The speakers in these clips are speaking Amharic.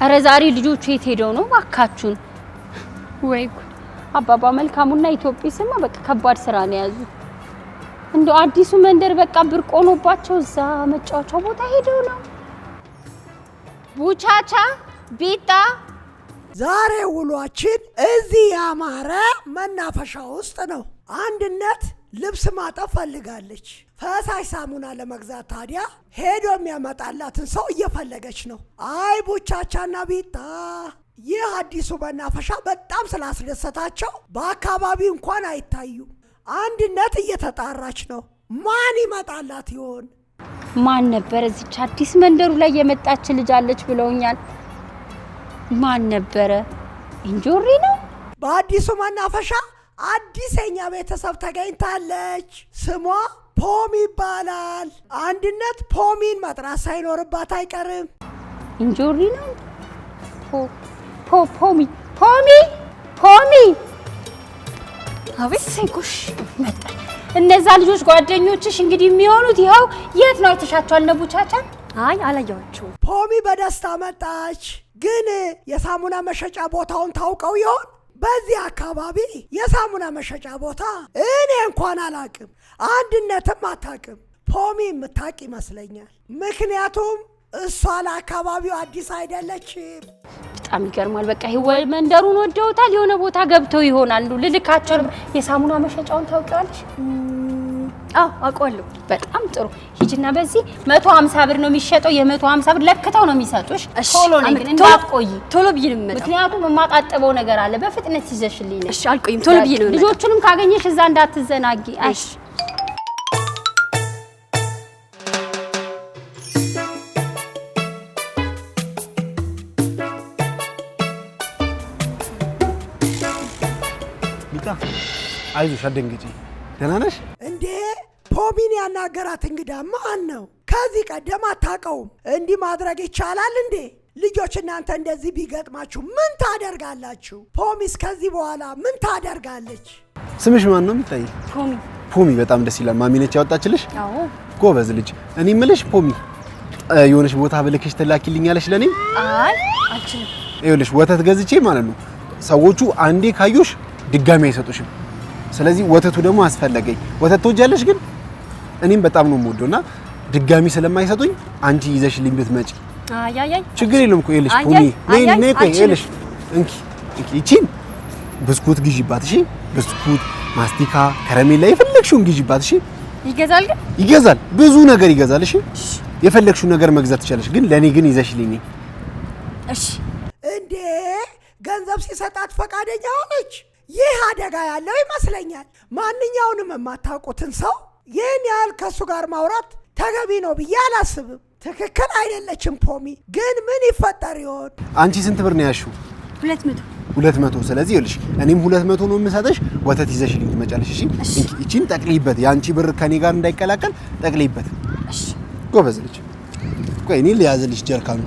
አረ ዛሬ ልጆቹ የት ሄደው ነው ማካቹን ወይ አባባ መልካሙና ኢትዮጵስማ በቃ ከባድ ስራ ነው ያዙ እንደው አዲሱ መንደር በቃ ብርቆኖባቸው እዛ መጫወቻው ቦታ ሄደው ነው ቡቻቻ ቢጣ ዛሬ ውሏችን እዚህ ያማረ መናፈሻ ውስጥ ነው አንድነት ልብስ ማጠብ ፈልጋለች ፈሳሽ ሳሙና ለመግዛት ታዲያ ሄዶ የሚያመጣላትን ሰው እየፈለገች ነው አይ ቡቻቻና ቢጣ ይህ አዲሱ መናፈሻ በጣም ስላስደሰታቸው በአካባቢው እንኳን አይታዩ አንድነት እየተጣራች ነው ማን ይመጣላት ይሆን ማን ነበር እዚች አዲስ መንደሩ ላይ የመጣች ልጅ አለች ብለውኛል ማን ነበር እንጆሪ ነው በአዲሱ መናፈሻ አዲስኛ ቤተሰብ ተገኝታለች ስሟ ፖሚ ይባላል አንድነት ፖሚን መጥራት ሳይኖርባት አይቀርም እንጆሪ ነው ፖሚ አቤት ሰይኩሽ መጣ እነዛ ልጆች ጓደኞችሽ እንግዲህ የሚሆኑት ይሄው የት ነው የተሻቻው አልነቡቻቻ አይ አላየዋቸው ፖሚ በደስታ መጣች ግን የሳሙና መሸጫ ቦታውን ታውቀው ይሆን በዚህ አካባቢ የሳሙና መሸጫ ቦታ እኔ እንኳን አላቅም አንድነትም አታቅም ፖሚ የምታቅ ይመስለኛል ምክንያቱም እሷ ለአካባቢው አዲስ አይደለችም በጣም ይገርማል በቃ ይሄ መንደሩን ወደውታል የሆነ ቦታ ገብተው ይሆናል ልልካቸው የሳሙና መሸጫውን ታውቂዋለሽ አዎ አውቀዋለሁ በጣም ጥሩ ሂጂና በዚህ 150 ብር ነው የሚሸጠው የ150 ብር ለክተው ነው የሚሰጡሽ ቶሎ ነው ግን እንዳትቆይ ቶሎ ብዬ ነው የምመጣው ምክንያቱም የማጣጥበው ነገር አለ በፍጥነት ይዘሽልኝ ነው እሺ አልቆይም ቶሎ ብዬ ነው ልጆቹንም ካገኘሽ እዛ እንዳትዘናጊ እሺ አይዞሽ አትደንግጪ ደህና ነሽ እንዴ ፖሚን ያናገራት እንግዳ ማን ነው ከዚህ ቀደም አታውቀውም እንዲህ ማድረግ ይቻላል እንዴ ልጆች እናንተ እንደዚህ ቢገጥማችሁ ምን ታደርጋላችሁ ፖሚስ ከዚህ በኋላ ምን ታደርጋለች ስምሽ ማን ነው የሚታይ ፖሚ በጣም ደስ ይላል ማሚ ነች ያወጣችልሽ አዎ ጎበዝ ልጅ እኔ ምልሽ ፖሚ የሆነሽ ቦታ ብለክሽ ተላኪልኛለሽ ለኔ አይ አልችልም ይኸውልሽ ወተት ገዝቼ ማለት ነው ሰዎቹ አንዴ ካዩሽ ድጋሚ አይሰጡሽም ስለዚህ ወተቱ ደግሞ አስፈልገኝ ወተት ትወጃለሽ ግን እኔም በጣም ነው የምወደውና ድጋሚ ስለማይሰጡኝ አንቺ ይዘሽልኝ ብትመጪ አይ ችግር የለም እኮ ይኸውልሽ ፖሚ ነይ ቆይ ይኸውልሽ እንኪ ይቺን ብስኩት ግዢባት እሺ ብስኩት ማስቲካ ከረሜላ የፈለግሽውን ግዢባት እሺ ይገዛል ግን ይገዛል ብዙ ነገር ይገዛል እሺ የፈለግሽውን ነገር መግዛት ትችላለሽ ግን ለኔ ግን ይዘሽልኝ እሺ እንዴ ገንዘብ ሲሰጣት ፈቃደኛ ሆነች ይህ አደጋ ያለው ይመስለኛል ማንኛውንም የማታውቁትን ሰው ይህን ያህል ከሱ ጋር ማውራት ተገቢ ነው ብዬ አላስብም ትክክል አይደለችም ፖሚ ግን ምን ይፈጠር ይሆን አንቺ ስንት ብር ነው ያልሽው 200 ስለዚህ ይኸውልሽ እኔም 200 ነው የምሰጥሽ ወተት ይዘሽልኝ ትመጫለሽ እሺ እቺን ጠቅልይበት ያንቺ ብር ከኔ ጋር እንዳይቀላቀል ጠቅልይበት እሺ ጎበዝ ልጅ ቆይ እኔ ልያዝልሽ ጀርካኑ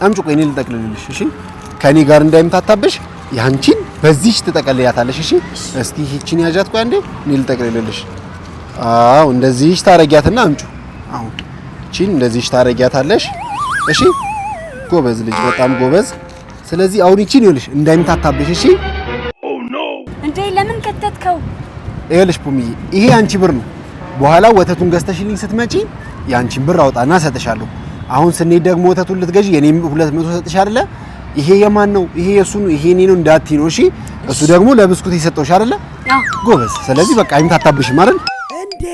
አምጪ ቆይ እኔ ልጠቅልልልሽ እሺ ከኔ ጋር እንዳይምታታብሽ ያንቺን በዚህች ትጠቀልያታለሽ እሺ እስቲ እቺን ያጃት ቆይ አንዴ እኔ ልጠቅልልልሽ አው እንደዚህች ታረጊያትና አምጪ አሁን እቺን እንደዚህች ታረጊያታለሽ እሺ ጎበዝ ልጅ በጣም ጎበዝ ስለዚህ አሁን እቺን ይኸውልሽ እንዳይምታታብሽ እሺ እንዴ ለምን ከተትከው ይኸውልሽ ፖሚ ይሄ አንቺ ብር ነው በኋላ ወተቱን ገዝተሽልኝ ስትመጪ ያንቺን ብር አውጣና ሰጥሻለሁ አሁን ስንሄድ ደግሞ ወተቱን ልትገዢ የኔም 200 ሰጥሽ አይደለ ይሄ የማን ነው ይሄ የሱ ነው ይሄ እኔ ነው እንዳትዪ ነው እሺ እሱ ደግሞ ለብስኩት ይሰጠውሽ አይደለ ጎበዝ ስለዚህ በቃ አይምታታብሽ ማለት እንዴ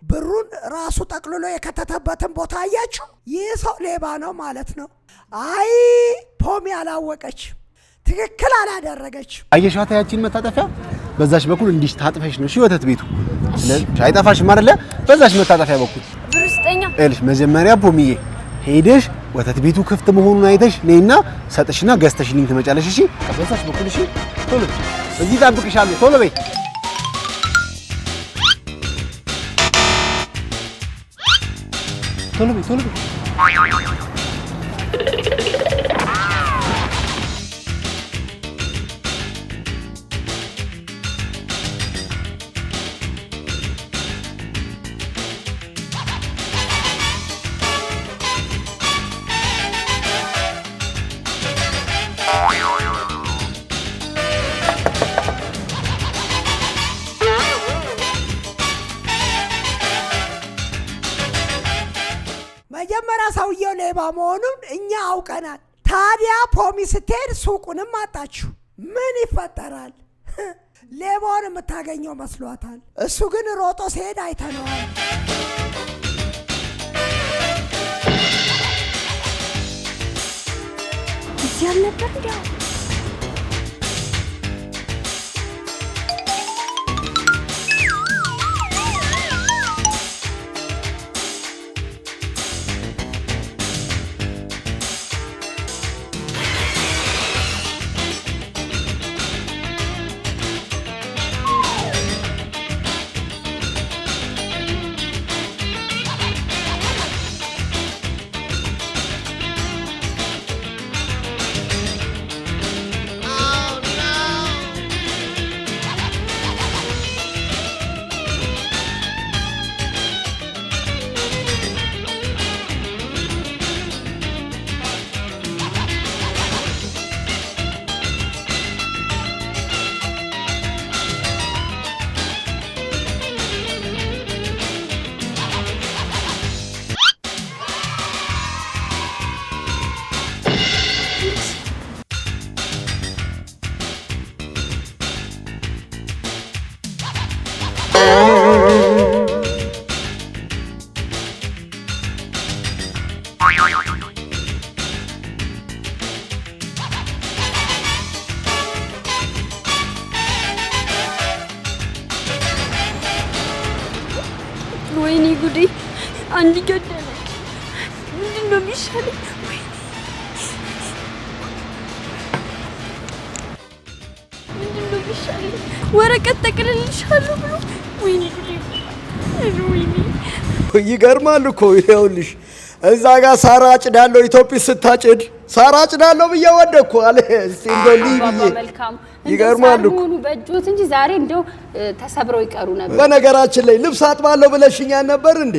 ብሩን ራሱ ጠቅልሎ የከተተበትን ቦታ አያችሁ ይህ ሰው ሌባ ነው ማለት ነው አይ ፖሚ አላወቀች ትክክል አላደረገች አየሻታ ያቺን መታጠፊያ በዛሽ በኩል እንዲሽ ታጥፈሽ ነው እሺ ወተት ቤቱ ስለዚህ አይጠፋሽም አይደለ በዛሽ መታጠፊያ በኩል ብርስጠኛ እልሽ መጀመሪያ ፖሚዬ ሄደሽ ወተት ቤቱ ክፍት መሆኑን አይተሽ ነይና ሰጥሽና ገዝተሽልኝ ትመጫለሽ እሺ በዛሽ በኩል እሺ ቶሎ እዚህ ጠብቅሻለሁ ቶሎ በይ ቶሎ በይ መጀመሪያ ሰውየው ሌባ መሆኑን እኛ አውቀናል። ታዲያ ፖሚ ስትሄድ ሱቁንም አጣችሁ። ምን ይፈጠራል? ሌባውን የምታገኘው መስሏታል። እሱ ግን ሮጦ ሲሄድ አይተነዋል። እዚህ አልነበር እንዲያው ወይኔ ጉዴ! አንድ ገደለች። ምንድን ነው የሚሻለኝ? ምንድን ነው የሚሻለኝ? ወረቀት ጠቅልልሻለሁ ብሎ ወይኔ ጉዴ! ወይኔ ይገርማል እኮ ይኸውልሽ፣ እዛ ጋር ሳራ አጭዳለሁ ኢትዮጵያ ስታጭድ ሳራ አጭዳለሁ ብዬ ወደኩ አለ። እስቲ እንደዚህ ብዬ ይገርማል እኮ በእጆት እንጂ ዛሬ እንደው ተሰብረው ይቀሩ ነበር። በነገራችን ላይ ልብስ አጥባለሁ ብለሽኛል ነበር እንዴ?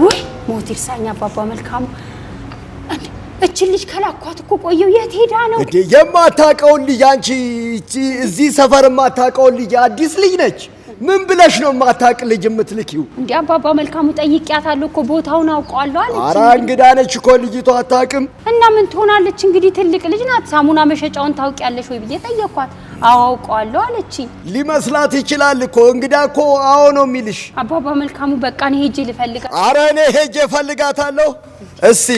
ወይ ሞት ይርሳኝ አባባ መልካሙ። እቺ ልጅ ከላኳት እኮ ቆየው። የት ሄዳ ነው እንዴ? የማታውቀውን ልጅ አንቺ እዚህ ሰፈር የማታውቀውን ልጅ አዲስ ልጅ ነች። ምን ብለሽ ነው የማታውቅ ልጅ የምትልኪው? እንዴ አባባ መልካሙ ጠይቂያታለሁ እኮ ቦታውን አውቀዋለሁ አለች። ኧረ እንግዳ ነች እኮ ልጅቷ አታውቅም። እና ምን ትሆናለች እንግዲህ ትልቅ ልጅ ናት። ሳሙና መሸጫውን ታውቂያለሽ ወይ ብዬ ጠየኳት። አዎ አውቀዋለሁ አለች። ሊመስላት ይችላል እኮ እንግዳ እኮ አዎ ነው የሚልሽ። አባባ መልካሙ በቃ እኔ ሄጄ ልፈልጋት። ኧረ እኔ ሄጄ እፈልጋታለሁ። እስቲ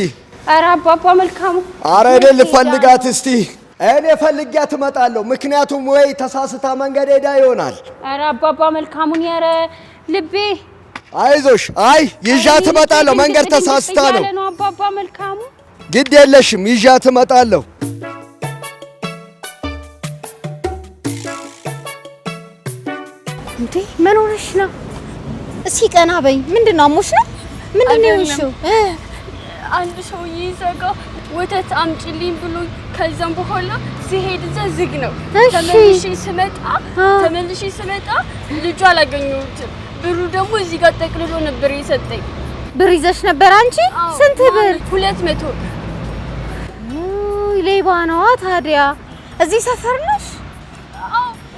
ኧረ አባባ መልካሙ ኧረ እኔ ልፈልጋት እስቲ እኔ ፈልጊያት እመጣለሁ። ምክንያቱም ወይ ተሳስታ መንገድ ሄዳ ይሆናል። ኧረ አባባ መልካሙን ያረ ልቤ አይዞሽ። አይ ይዣት እመጣለሁ። መንገድ ተሳስታ ነው አባባ መልካሙ። ግድ የለሽም ይዣት እመጣለሁ። እንዴ ምን ሆነሽ ነው? እስኪ ቀና በይ። ምንድን ነው አሞሽ ነው? ምንድን ነው የሆንሽው? አንድ ሰውዬ ይዘጋ ወተት አምጪልኝ ብሎኝ ከዛም በኋላ ሲሄድ እዛ ዝግ ነው። ተመልሼ ስመጣ ልጁ አላገኘሁትም። ብሩ ደግሞ እዚህ ጋር ጠቅልሎ ነበር የሰጠኝ። ብር ይዘሽ ነበር አንቺ? ስንት ብር? 200። ሌባ ነዋ ታዲያ። እዚህ ሰፈር ነሽ?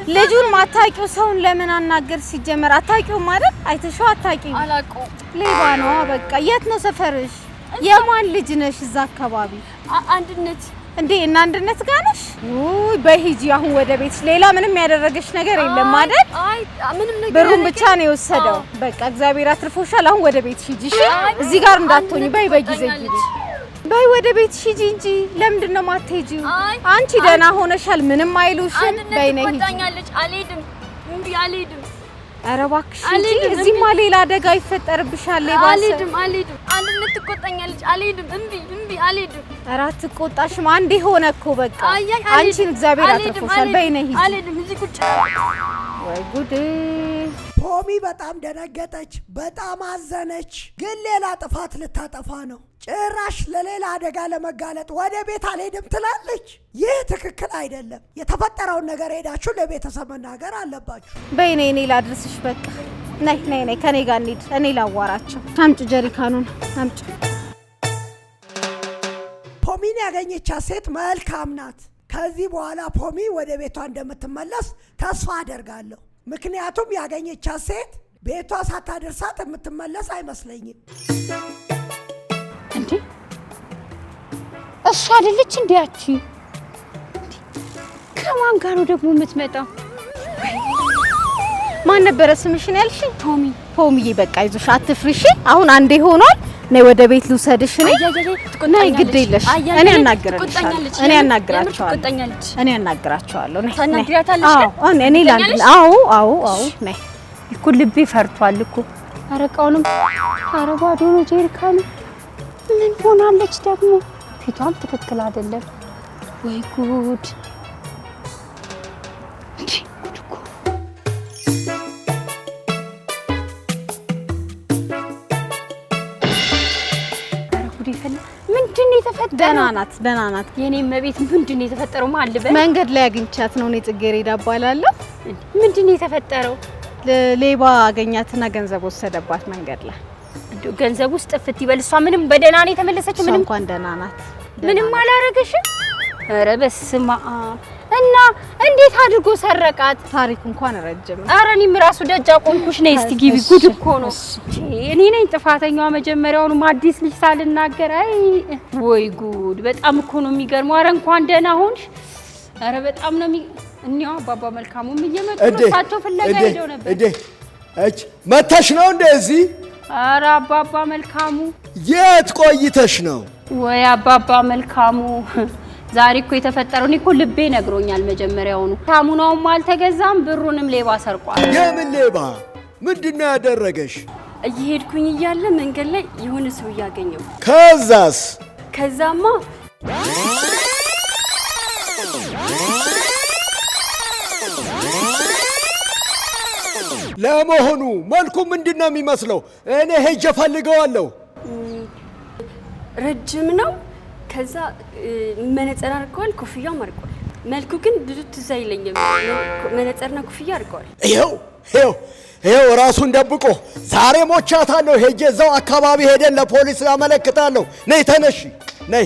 ልጁን ማታውቂው ሰውን ለምን አናገር? ሲጀመር አታውቂውም አይደል? አይተሽው አታውቂው? አላውቀውም። ሌባ ነዋ በቃ። የት ነው ሰፈርሽ? የማን ልጅ ነሽ? እዛ አካባቢ አንድነት። እንዴ እና አንድነት ጋር ነሽ? ውይ በሂጂ አሁን ወደ ቤትሽ። ሌላ ምንም ያደረገሽ ነገር የለም አይደል? አይ ምንም ነገር ብሩን ብቻ ነው የወሰደው። በቃ እግዚአብሔር አትርፎሻል። አሁን ወደ ቤትሽ ሂጂ እሺ? እዚህ ጋር እንዳትሆኚ። በይ በጊዜ ሂጂ። በይ ወደ ቤትሽ ሂጂ እንጂ ለምንድን ነው የማትሄጂው? አንቺ ደህና ሆነሻል፣ ምንም አይሉሽም። በይ ነይ ሂጂ። አልሄድም። እምቢ አልሄድም። ኧረ እባክሽ ሂጂ። እዚህማ ሌላ አደጋ ይፈጠርብሻል። ሌባ አልሄድም። አንድነት ትቆጣኛለች። አልሄድም። እምቢ አልሄድም። ኧረ አትቆጣሽም። አንዴ ሆነ እኮ በቃ። አንቺን እግዚአብሔር አትርፎሻል። በይ ነይ ሂጂ። አልሄድም። እዚህ ቁጭ። ወይ ጉድ! ፖሚ በጣም ደነገጠች፣ በጣም አዘነች። ግን ሌላ ጥፋት ልታጠፋ ነው። ጭራሽ ለሌላ አደጋ ለመጋለጥ ወደ ቤት አልሄድም ትላለች። ይህ ትክክል አይደለም። የተፈጠረውን ነገር ሄዳችሁ ለቤተሰብ መናገር አለባችሁ። በይ ነይ፣ እኔ ላድርስሽ። በቃ ነይ ከኔ ጋር እንሂድ። እኔ ላዋራቸው። አምጪ ጀሪካኑን አምጪ። ፖሚን ያገኘቻት ሴት መልካም ናት። ከዚህ በኋላ ፖሚ ወደ ቤቷ እንደምትመለስ ተስፋ አደርጋለሁ። ምክንያቱም ያገኘቻት ሴት ቤቷ ሳታደርሳት የምትመለስ አይመስለኝም። እንዴ እሷ አይደለች እንዴ ያቺ? ከማን ጋር ነው ደግሞ የምትመጣው? ማን ነበረ ስምሽን ያልሽ? ቶሚ። ቶሚዬ በቃ ይዞሽ አትፍሪሽ። አሁን አንዴ ሆኗል። ነይ ወደ ቤት ልውሰድሽ። ነይ ግድ የለሽ። እኔ አናግራቸዋለሁ። እኔ አናግራቸዋለሁ። ነይ ታናግራታለሽ? እኔ ላንድ አዎ ነይ። እኮ ልቤ ፈርቷል እኮ። አረቃውንም አረባዶ ነው ጀሪካኑ። ምን ሆናለች ደግሞ? ፊቷም ትክክል አይደለም። ወይ ጉድ! ምንድነው የተፈጠረው? ደህና ናት የኔ መቤት። ምንድነው የተፈጠረው? ማን ልበል? መንገድ ላይ አግኝቻት ነው። እኔ ጽጌረዳ እባላለሁ። ምንድነው የተፈጠረው? ሌባ አገኛትና ገንዘብ ወሰደባት መንገድ ላይ። እንደው ገንዘብ ውስጥ ጥፍት ይበል። እሷ ምንም በደህና ነው የተመለሰችው? ምንም እንኳን ደህና ናት። ምንም አላረገሽም? ኧረ በስመ አብ! እና እንዴት አድርጎ ሰረቃት? ታሪኩ እንኳን ረጅም። ኧረ እኔም ራሱ ደጅ አቆምኩሽ። ነይ እስቲ ግቢ። ጉድ እኮ ነው። እኔ ነኝ ጥፋተኛዋ መጀመሪያውንም አዲስ ልጅ ሳልናገር። አይ ወይ ጉድ! በጣም እኮ ነው የሚገርመው። ኧረ እንኳን ደህና ሆንሽ። ኧረ በጣም ነው እኛው አባባ መልካሙም እየመጡ ነው። እሳቸው ፍለጋ ሄደው ነበር። እጭ መተሽ ነው እንደዚህ? ኧረ አባባ መልካሙ የት ቆይተሽ ነው? ወይ አባባ መልካሙ ዛሬ እኮ የተፈጠረው እኔ እኮ ልቤ ነግሮኛል መጀመሪያውኑ። ሳሙናውም አልተገዛም፣ ብሩንም ሌባ ሰርቋል። የምን ሌባ? ምንድነው ያደረገሽ? እየሄድኩኝ እያለ መንገድ ላይ የሆነ ሰው ያገኘው። ከዛማ ለመሆኑ መልኩ ምንድነው የሚመስለው? እኔ ሄጄ ፈልገዋለሁ። ረጅም ነው። ከዛ መነጽር አድርገዋል፣ ኮፍያም አድርገዋል። መልኩ ግን ብዙ ትዝ አይለኝም። መነጽርና ኮፍያ አድርገዋል። ይኸው ራሱን ደብቆ ዛሬ ሞቻታለሁ። ሄጄ እዛው አካባቢ ሄደን ለፖሊስ አመለክታለሁ። ነይ ተነሺ፣ ነይ።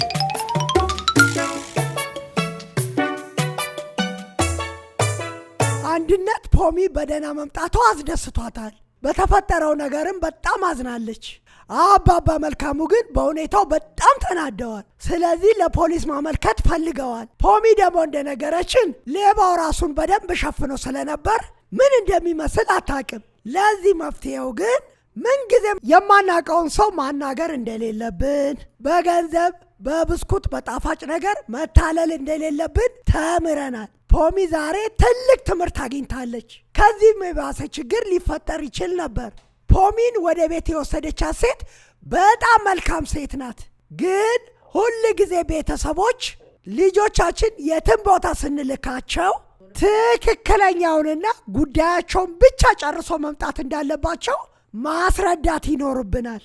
አንድነት ፖሚ በደህና መምጣቷ አስደስቷታል። በተፈጠረው ነገርም በጣም አዝናለች። አባባ መልካሙ ግን በሁኔታው በጣም ተናደዋል። ስለዚህ ለፖሊስ ማመልከት ፈልገዋል። ፖሚ ደግሞ እንደነገረችን ሌባው ራሱን በደንብ ሸፍኖ ስለነበር ምን እንደሚመስል አታውቅም። ለዚህ መፍትሄው ግን ምንጊዜም የማናውቀውን ሰው ማናገር እንደሌለብን፣ በገንዘብ በብስኩት በጣፋጭ ነገር መታለል እንደሌለብን ተምረናል። ፖሚ ዛሬ ትልቅ ትምህርት አግኝታለች። ከዚህም የባሰ ችግር ሊፈጠር ይችል ነበር። ፖሚን ወደ ቤት የወሰደቻት ሴት በጣም መልካም ሴት ናት። ግን ሁል ጊዜ ቤተሰቦች ልጆቻችን የትም ቦታ ስንልካቸው ትክክለኛውንና ጉዳያቸውን ብቻ ጨርሶ መምጣት እንዳለባቸው ማስረዳት ይኖርብናል።